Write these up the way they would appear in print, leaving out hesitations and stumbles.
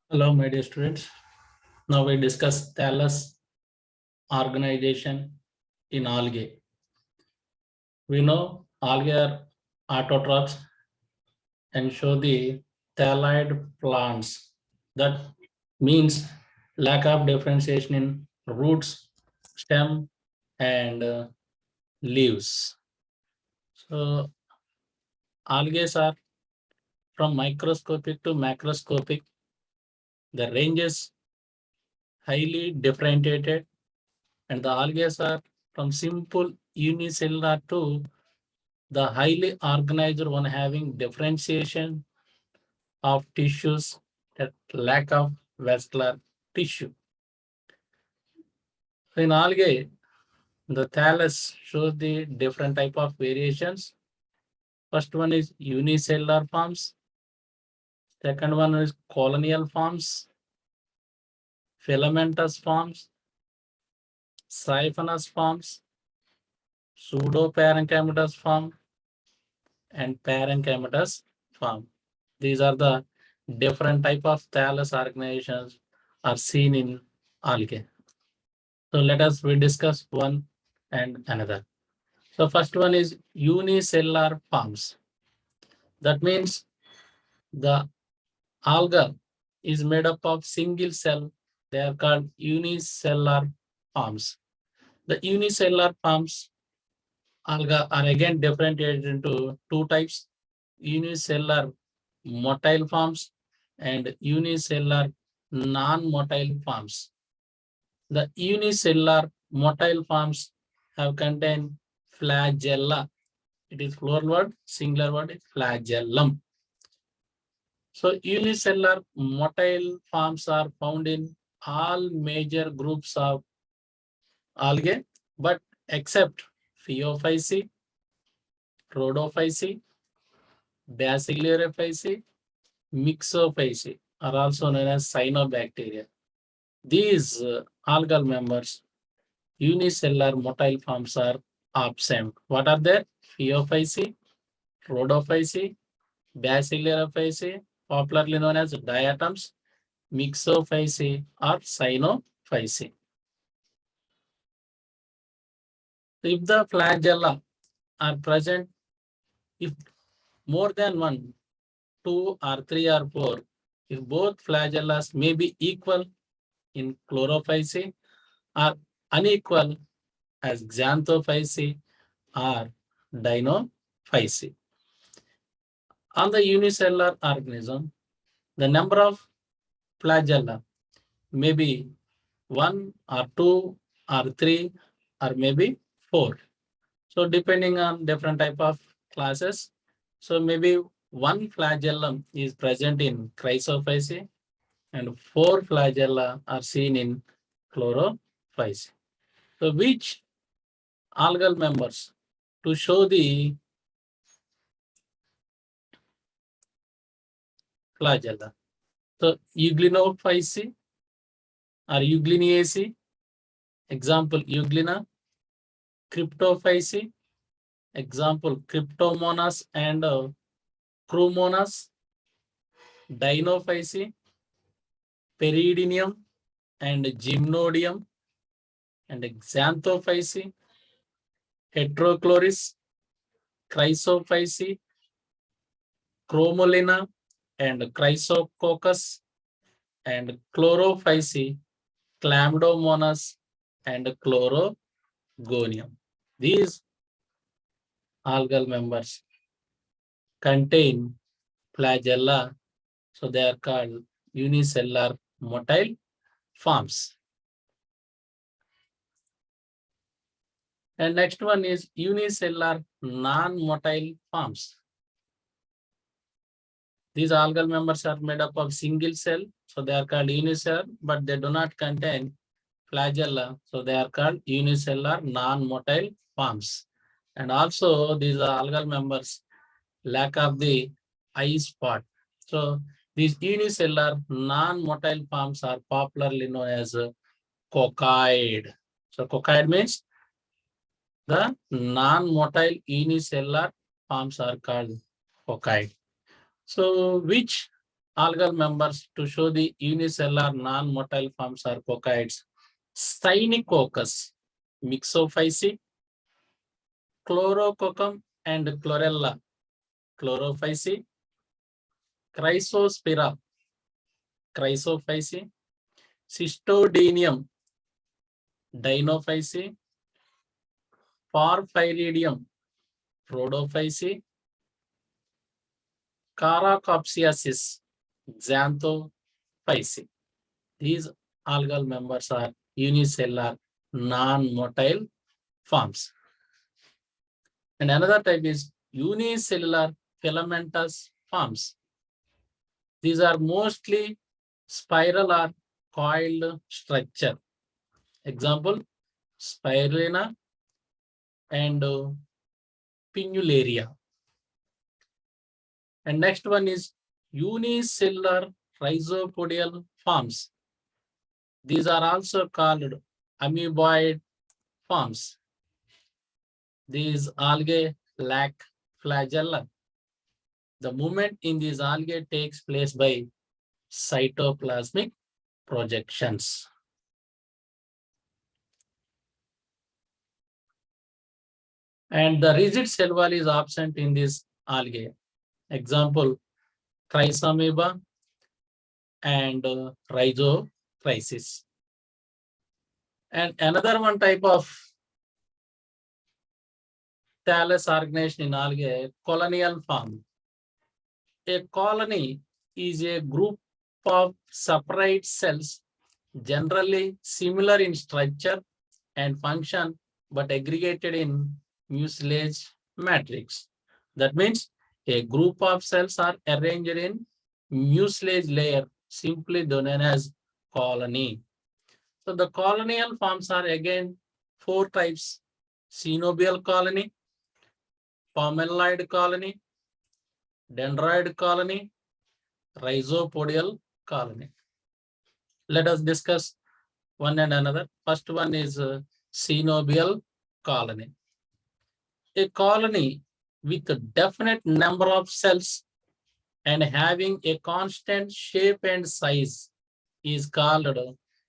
Hello, my dear students. Now we discuss Thallus organization in algae. We know algae are autotrophs and show the thalloid plants. That means lack of differentiation in roots, stem, and leaves. So algae are from microscopic to macroscopic. The range is highly differentiated, and the algae are from simple unicellular to the highly organized one having differentiation of tissues that lack of vascular tissue. So in algae, the thallus shows the different type of variations. First one is unicellular forms. Second one is colonial forms, filamentous forms, siphonous forms, pseudoparenchymatous form, and parenchymatous form. These are the different type of thallus organizations are seen in algae. So let us we discuss one and another. So first one is unicellular forms. That means the alga is made up of single cell. They are called unicellular forms. The unicellular forms alga are again differentiated into two types: unicellular motile forms and unicellular non-motile forms. The unicellular motile forms have contained flagella. It is plural word, singular word is flagellum. So unicellular motile forms are found in all major groups of algae, but except Phaeophyceae, Rhodophyceae, Bacillophyceae, Mixophyceae are also known as cyanobacteria. These algal members, unicellular motile forms are absent. What are they? Phaeophyceae, Rhodophyceae, Bacillophyceae, popularly known as diatoms, Mixophyceae or Cyanophyceae. If the flagella are present, if more than one, two or three or four, if both flagellas may be equal in Chlorophyceae or unequal as Xanthophyceae or Dinophyceae. On the unicellular organism, the number of flagella may be one or two or three or maybe four. So depending on different type of classes, so maybe one flagellum is present in Chrysophyceae and four flagella are seen in Chlorophyceae. So which algal members to show the flagella? So Euglenophyceae or Eugleniaceae, example Euglena, Cryptophyceae, example Cryptomonas and Chromonas, Dinophyceae, Peridinium and Gymnodium, and Xanthophyceae, Heterochloris, Chrysophyceae, Chromolina, and Chrysococcus, and Chlorophyceae, Chlamydomonas, and Chlorogonium. These algal members contain flagella, so they are called unicellular motile forms. And next one is unicellular non-motile forms. These algal members are made up of single cell, so they are called unicellular, but they do not contain flagella, so they are called unicellular non-motile forms. And also these algal members lack of the eye spot. So these unicellular non-motile forms are popularly known as coccoid. So coccoid means the non-motile unicellular forms are called coccoid. So which algal members to show the unicellular non-motile forms are coccoids. Cynicoccus, Myxophyceae, Chlorococcum and Chlorella, Chlorophyceae, Chrysospira, Chrysophyceae, Cystodinium, Dinophyceae, Porphyridium, Rhodophyceae, Caracopsiasis, Xanthophyceae. These algal members are unicellular non-motile forms. And another type is unicellular filamentous forms. These are mostly spiral or coiled structure. Example, spirulina and pinularia. And next one is unicellular rhizopodial forms. These are also called amoeboid forms. These algae lack flagella. The movement in these algae takes place by cytoplasmic projections. And the rigid cell wall is absent in this algae. Example, Chrysamoeba and Rhizochrysis. And another one type of Thallus organization in algae, colonial form. A colony is a group of separate cells, generally similar in structure and function, but aggregated in mucilage matrix. That means a group of cells are arranged in mucilage layer, simply known as colony. So the colonial forms are again 4 types: synovial colony, pomelloid colony, dendroid colony, rhizopodial colony. Let us discuss one and another. First one is synovial colony. A colony with a definite number of cells and having a constant shape and size is called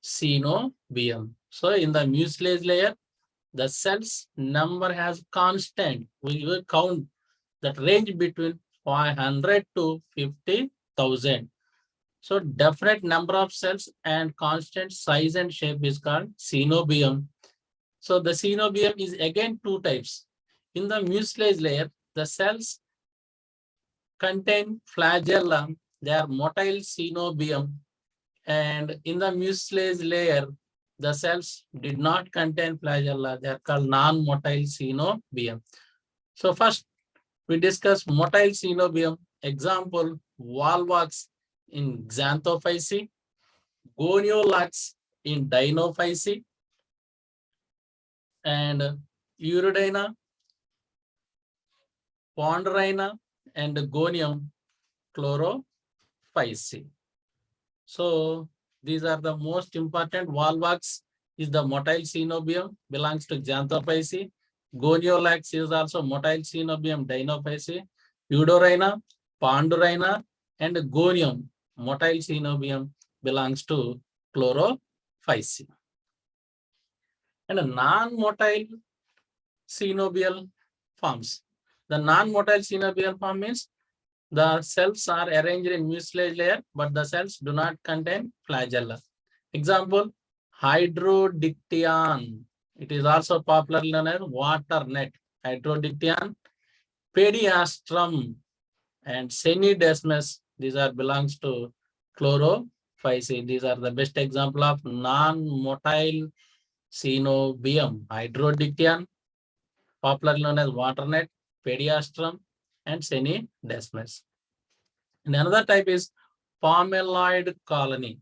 synovium. So in the mucilage layer, the cells number has constant. We will count that range between 500 to 50,000. So definite number of cells and constant size and shape is called synovium. So the synovium is again 2 types. In the mucilage layer, the cells contain flagella. They are motile synovium. And in the mucilage layer, the cells did not contain flagella. They are called non-motile synovium. So first, we discuss motile synovium. Example, Volvox in Xanthophyceae, Goniolax in Dinophyceae, and Uridina, Pondrina, and Gonium Chlorophyceae. So these are the most important. Volvox is the motile synovium, belongs to Xanthophyceae. Goniolax is also motile synovium, Dinophyceae. Eudorina, Pandurina, and Gonium, motile synovium, belongs to Chlorophyceae. And a non-motile synovial forms. The non-motile synovial form means the cells are arranged in mucilage layer, but the cells do not contain flagella. Example, Hydrodictyon. It is also popularly known as water net. Hydrodictyon, Pediastrum, and Semidesmus. These are belongs to Chlorophyceae. These are the best example of non-motile synovium. Hydrodictyon, popularly known as water net, Pediastrum, and Semidesmus. And another type is pomelloid colony.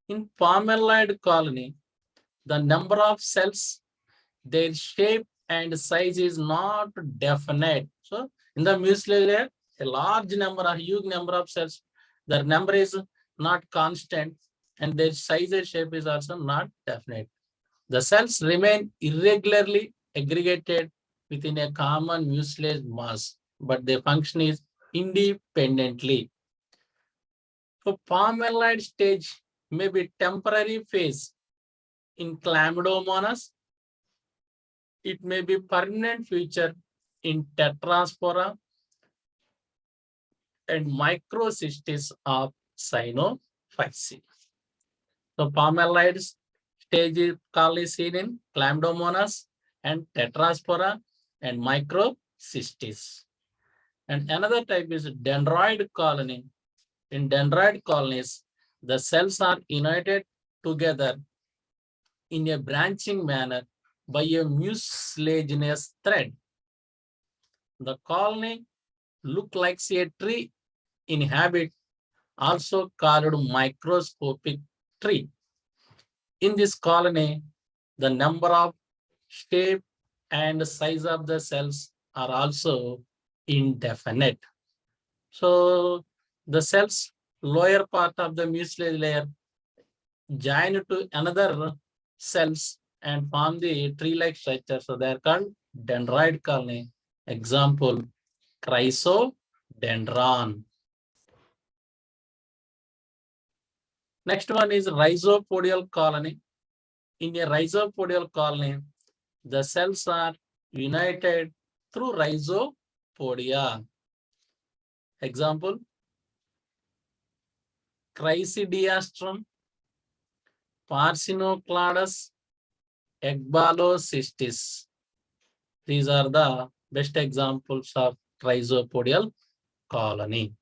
In pomelloid colony, the number of cells, their shape and size is not definite. So in the mucilage layer, a large number, a huge number of cells, their number is not constant and their size and shape is also not definite. The cells remain irregularly aggregated within a common mucilage mass, but their function is independently. So palm-allied stage may be temporary phase in Chlamydomonas. It may be permanent feature in Tetraspora and microcystis of Cyanophyceae. So palm-allied stage is commonly seen in Chlamydomonas and Tetraspora and microcystis. And another type is dendroid colony. In dendroid colonies, the cells are united together in a branching manner by a mucilaginous thread. The colony looks like a tree in habit, also called microscopic tree. In this colony, the number of shape and size of the cells are also indefinite. So the cells lower part of the mucilage layer join to another cells and form the tree-like structure. So they are called dendroid colony. Example, chrysodendron. Next one is rhizopodial colony. In a rhizopodial colony, the cells are united through rhizopodia. Example, Chrysidiastrum, Parsinocladus, Ecbalocystis. These are the best examples of rhizopodial colony.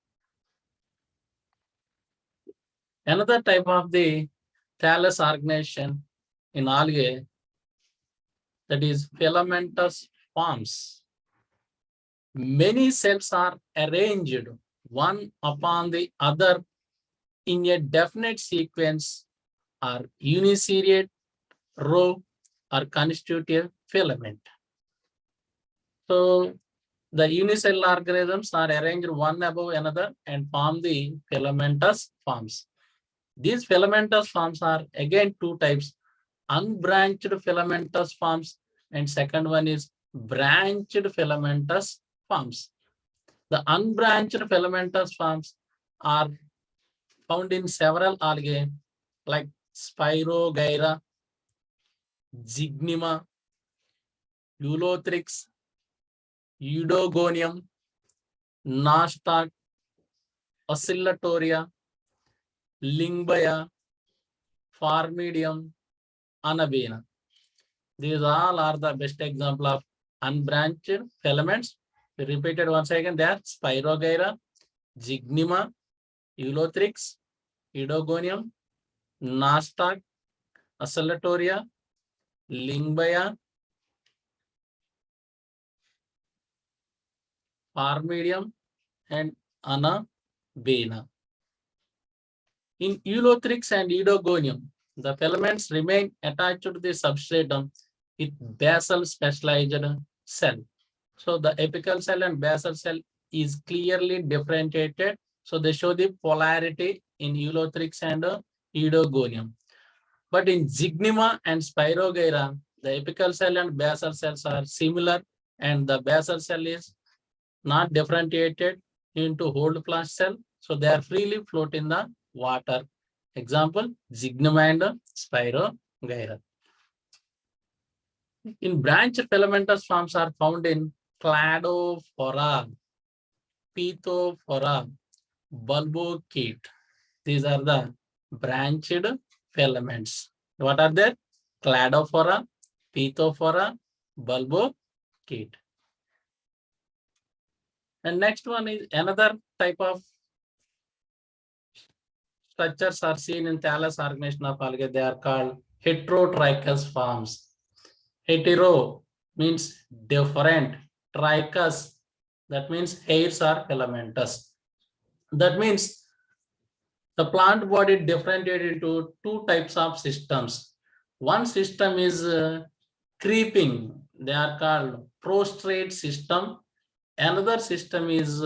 Another type of the thallus organization in algae, that is filamentous forms. Many cells are arranged one upon the other in a definite sequence or uniseriate row or constitutive filament. So the unicellular organisms are arranged one above another and form the filamentous forms. These filamentous forms are again two types, unbranched filamentous forms and second one is branched filamentous forms. The unbranched filamentous forms are found in several algae like Spirogyra, Zygnema, Eulothrix, Eudogonium, Nostoc, Oscillatoria, Lingbaia, Formidium, Anabina. These all are the best example of unbranched filaments. Repeated once again, they are Spirogyra, Zygnema, Eulothrix, Eudogonium, Nostoc, Oscillatoria, Lingbaia, Formidium, and Anabina. In Eulothrix and Eudogonium, the filaments remain attached to the substratum with basal specialized cell. So the apical cell and basal cell is clearly differentiated. So they show the polarity in Eulothrix and Eudogonium. But in Zygnema and Spirogyra, the apical cell and basal cells are similar and the basal cell is not differentiated into holdfast cell. So they are freely float in the water. Example, Zygnema and Spirogyra. In branched filamentous forms are found in Cladophora, Pithophora, Bulbocate. These are the branched filaments. What are they? Cladophora, Pithophora, Bulbocate. And next one is another type of structures are seen in thallus organization of algae. They are called heterotrichous forms. Hetero means different. Trichous, that means hairs are filamentous. That means the plant body differentiated into two types of systems. One system is creeping. They are called prostrate system. Another system is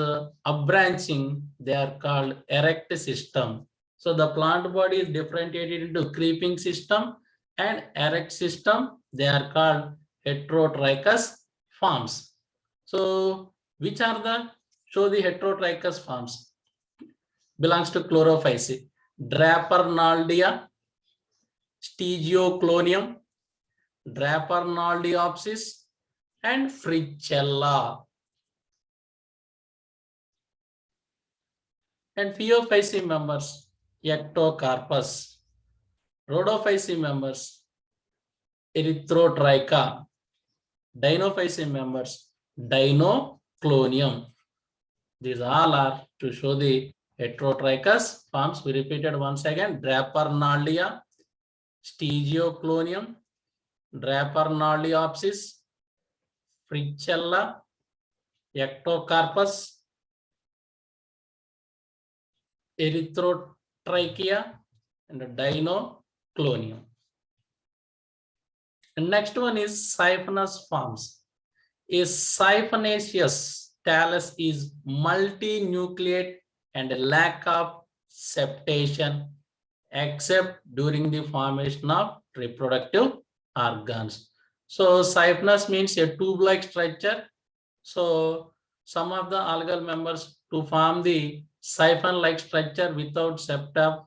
upbranching. They are called erect system. So the plant body is differentiated into creeping system and erect system. They are called heterotrichous forms. So which are the show the heterotrichous forms? belongs to chlorophyce. Drapernaldia, Stegioclonium, Drapernaldiopsis, and Fricella. And Phaeophyce members, Ectocarpus. Rhodophyce members, Erythrotricha. Dinophyce members, Dinoclonium. These all are to show the heterotrichous forms. We repeated once again: Drapernaldia, Stegioclonium, Drapernaldiopsis, Fricella, Ectocarpus, Erythrotrichia, and Dinoclonium. And next one is siphonous forms. A siphonaceous thallus is multinucleate and a lack of septation except during the formation of reproductive organs. So siphonous means a tube-like structure. So some of the algal members to form the siphon-like structure without septa,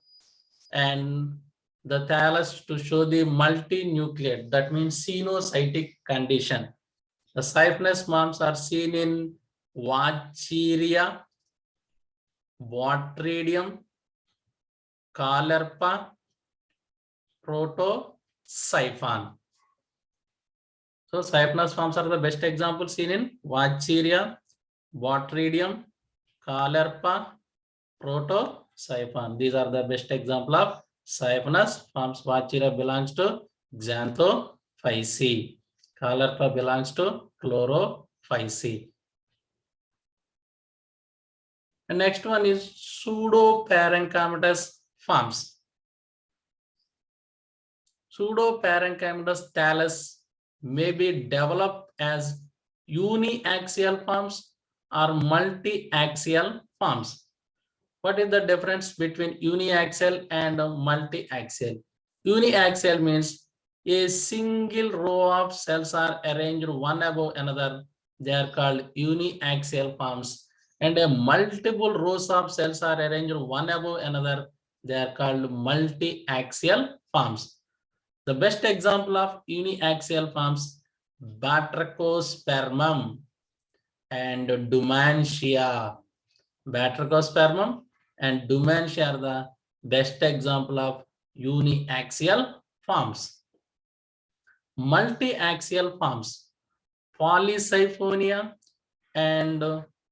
and the thallus to show the multinucleate, that means cenocytic condition. The siphonous forms are seen in Vacheria, Botredium, Caulerpa, Protosiphon. So siphonous forms are the best examples seen in Vacheria, Botredium, Caulerpa, Protosiphon. These are the best example of siphonous forms. Vacheria belongs to Xanthophyceae. Caulerpa belongs to Chlorophyceae. The next one is pseudoparenchymatous forms. Pseudoparenchymatous thallus may be developed as uniaxial forms or multiaxial forms. What is the difference between uniaxial and multiaxial? Uniaxial means a single row of cells are arranged one above another. They are called uniaxial forms. And a multiple rows of cells are arranged one above another. They are called multiaxial forms. The best example of uniaxial forms, Batrachospermum and Dumantia. Batrachospermum and Dumantia are the best example of uniaxial forms. Multiaxial forms, Polysiphonia and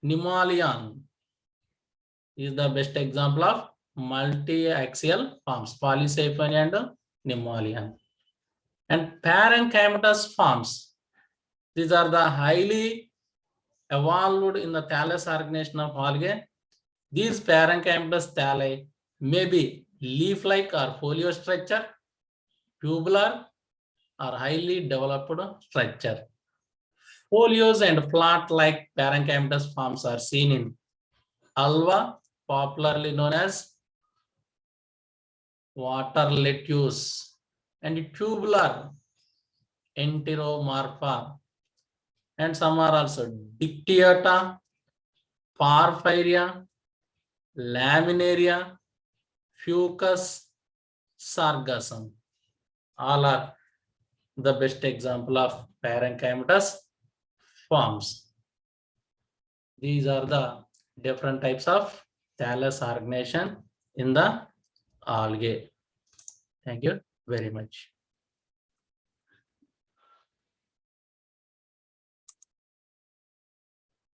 Pneumalion is the best example of multiaxial forms, Polysiphonia and Pneumalion. And parenchymatous forms, these are the highly evolved in the thallus organization of algae. These parenchymatous thalli may be leaf-like or folio structure, tubular or highly developed structure. Folios and flat-like parenchymatous forms are seen in Alva, popularly known as water lettuce, and tubular Enteromorpha. And some are also Dictyota, Porphyria, Laminaria, Fucus sargassum. All are the best example of parenchymatous forms. These are the different types of thallus organization in the algae. Thank you very much.